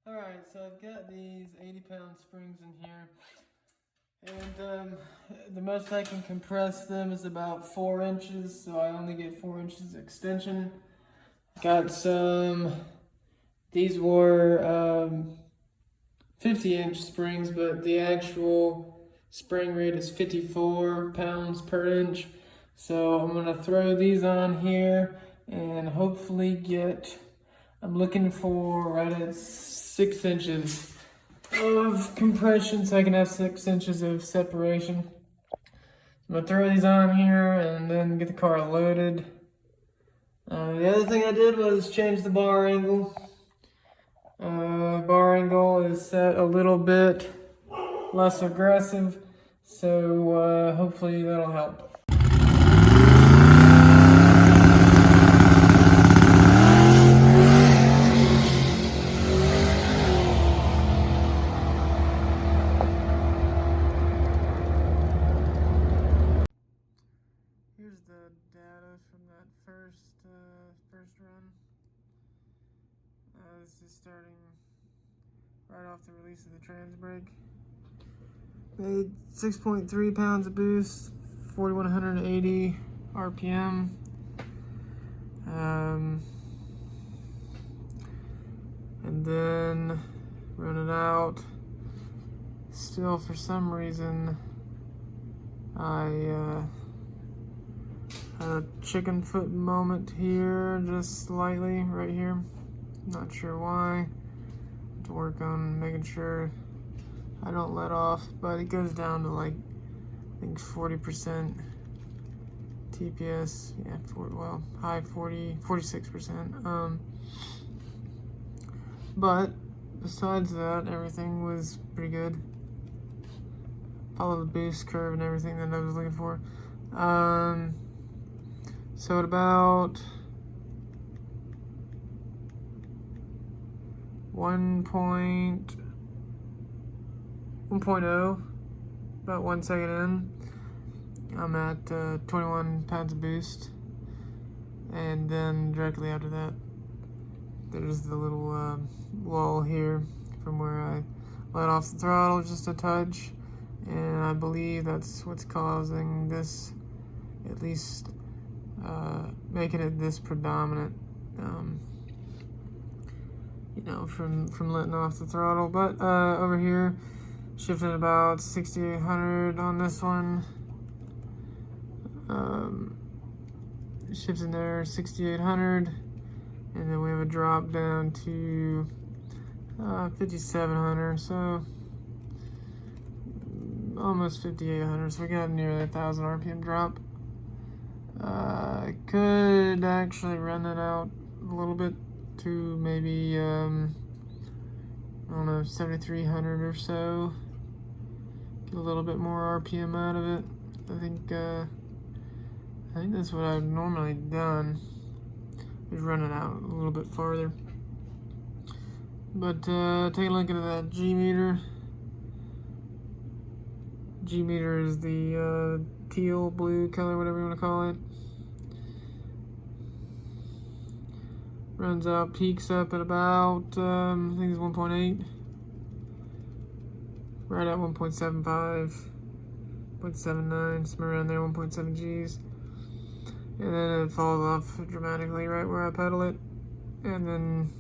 Alright, so I've got these 80-pound springs in here. And the most I can compress them is about 4 inches, so I only get 4 inches extension. Got some, these were 50-inch springs, but the actual spring rate is 54 pounds per inch. So I'm gonna throw these on here and hopefully I'm looking for right at 6 inches of compression so I can have 6 inches of separation. I'm gonna throw these on here and then get the car loaded. The other thing I did was change the bar angle. Bar angle is set a little bit less aggressive, so hopefully that'll help. Here's the data from that first run. This is starting right off the release of the trans brake. Made 6.3 pounds of boost, 4,180 RPM. And then run it out. Still, for some reason, I had a chicken foot moment here, just slightly, right here. Not sure why. Have to work on making sure I don't let off, but it goes down to like, I think 40% TPS. Yeah, high 46%. But besides that, everything was pretty good. Followed the boost curve and everything that I was looking for. So at about 1.0, about 1 second in, I'm at 21 pounds of boost. And then directly after that, there's the little lull here from where I let off the throttle just a touch. And I believe that's what's causing this, at least making it this predominant, from letting off the throttle. But over here, shifted about 6,800 on this one. Shifting there 6,800, and then we have a drop down to 5,700. So almost 5,800. So we got nearly 1,000 RPM drop. I could actually run that out a little bit to maybe, I don't know, 7,300 or so. Get a little bit more RPM out of it. I think that's what I've normally done, is run it out a little bit farther. But take a look at that G meter. G meter is the teal blue color, whatever you want to call it. Runs out, peaks up at about, I think it's 1.8. Right at 1.75, 0.79, somewhere around there, 1.7 Gs. And then it falls off dramatically right where I pedal it. And then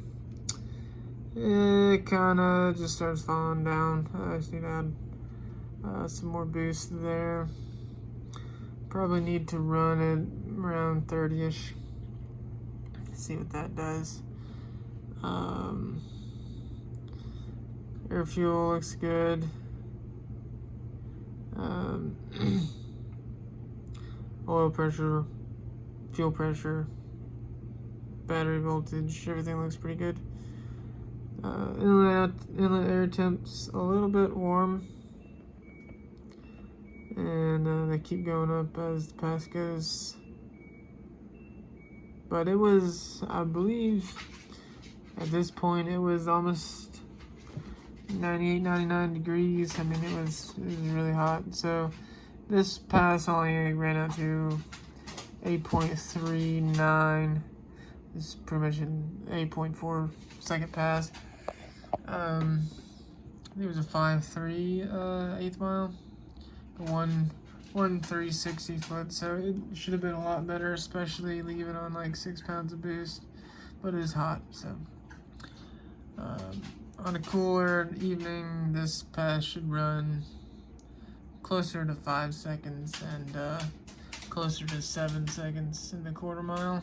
it kind of just starts falling down. I just need to add some more boost there. Probably need to run it around 30-ish. See what that does. Air fuel looks good. Oil pressure, fuel pressure, battery voltage, everything looks pretty good. Inlet air temp's a little bit warm, and they keep going up as the pass goes. But it was, I believe, at this point, it was almost 98, 99 degrees. I mean, it was really hot. So this pass only ran out to 8.39. This is pretty much an 8.4 second pass. I think it was a 5.3 eighth mile, one 360 foot. So it should have been a lot better, especially leaving on like 6 pounds of boost. But it is hot, so on a cooler evening, this pass should run closer to 5 seconds and closer to 7 seconds in the quarter mile.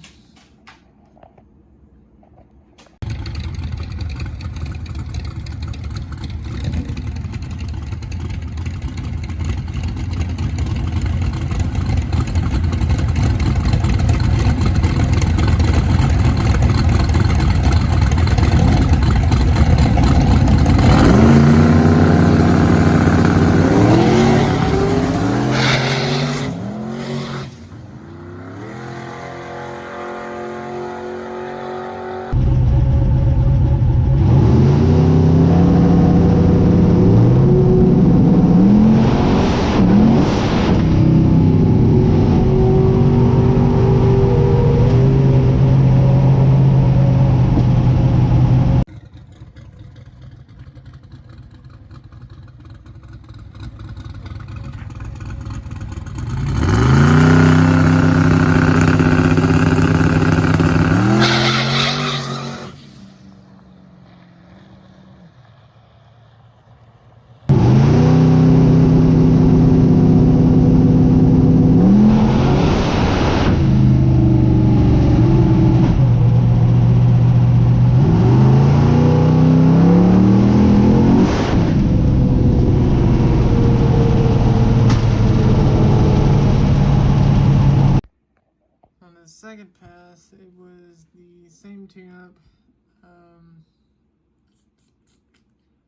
The second pass, it was the same tune-up.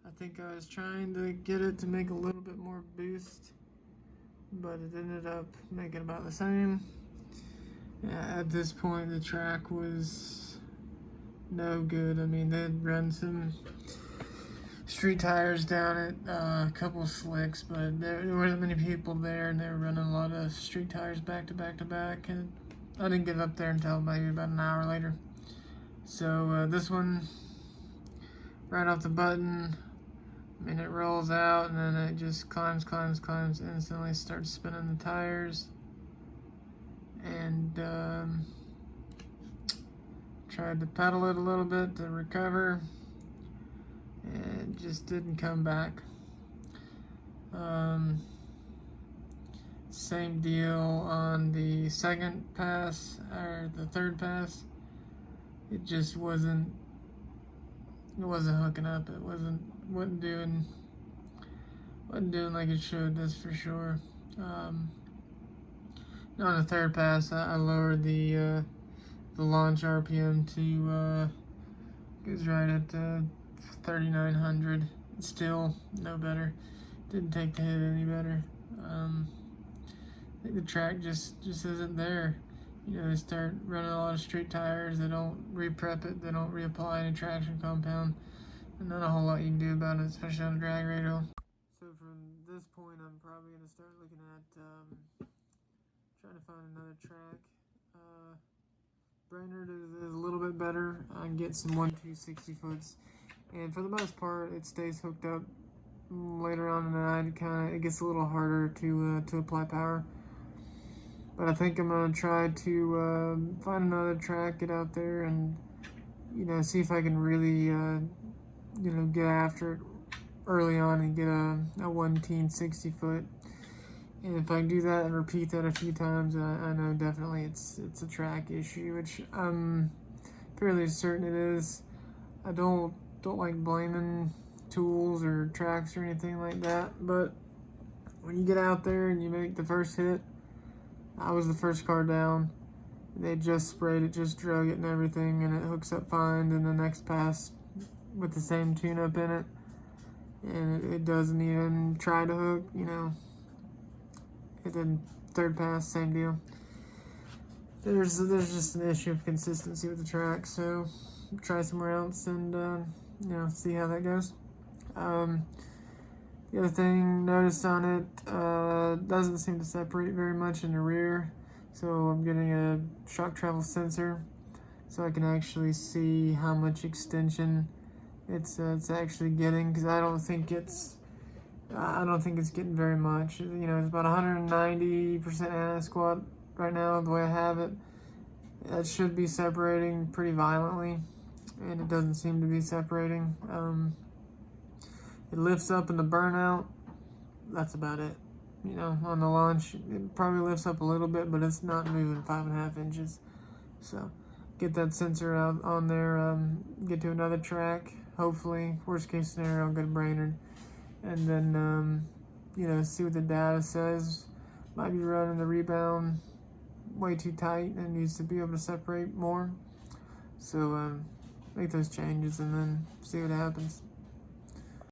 I think I was trying to get it to make a little bit more boost, but it ended up making about the same. At this point, the track was no good. I mean, they'd run some street tires down it, a couple of slicks, but there wasn't many people there, and they were running a lot of street tires back to back to back, and I didn't get up there until maybe about an hour later. So this one, right off the button, I mean, it rolls out and then it just climbs, instantly starts spinning the tires. And tried to pedal it a little bit to recover. And it just didn't come back. Same deal on the second pass, or the third pass. It just wasn't hooking up. It wasn't doing like it should, that's for sure. On the third pass, I lowered the launch RPM to goes right at 3,900. Still no better. Didn't take the hit any better. I think the track just isn't there. You know, they start running a lot of street tires. They don't re-prep it. They don't reapply any traction compound. And not a whole lot you can do about it, especially on a drag radial. So from this point, I'm probably going to start looking at trying to find another track. Brainerd is a little bit better. I can get some 1-2 60-foots. And for the most part, it stays hooked up. Later on in the night, it gets a little harder to apply power. But I think I'm gonna try to find another track, get out there, and see if I can really get after it early on and get a 1-teen 60-foot. And if I can do that and repeat that a few times, I know definitely it's a track issue, which I'm fairly certain it is. I don't like blaming tools or tracks or anything like that, but when you get out there and you make the first hit, I was the first car down. They just sprayed it, just drug it and everything, and it hooks up fine. Then the next pass with the same tune-up in it, and it doesn't even try to hook, It didn't. Third pass, same deal. There's just an issue of consistency with the track, so try somewhere else and see how that goes. The other thing noticed on it, doesn't seem to separate very much in the rear, so I'm getting a shock travel sensor so I can actually see how much extension it's actually getting, because I don't think it's getting very much. You know, it's about 190% anti-squat right now, the way I have it. It should be separating pretty violently, and it doesn't seem to be separating. It lifts up in the burnout. That's about it. You know, on the launch, it probably lifts up a little bit, but it's not moving 5.5 inches. So, get that sensor out on there, get to another track, hopefully, worst case scenario, go to Brainerd, and then, you know, see what the data says. Might be running the rebound way too tight and needs to be able to separate more. So, make those changes and then see what happens.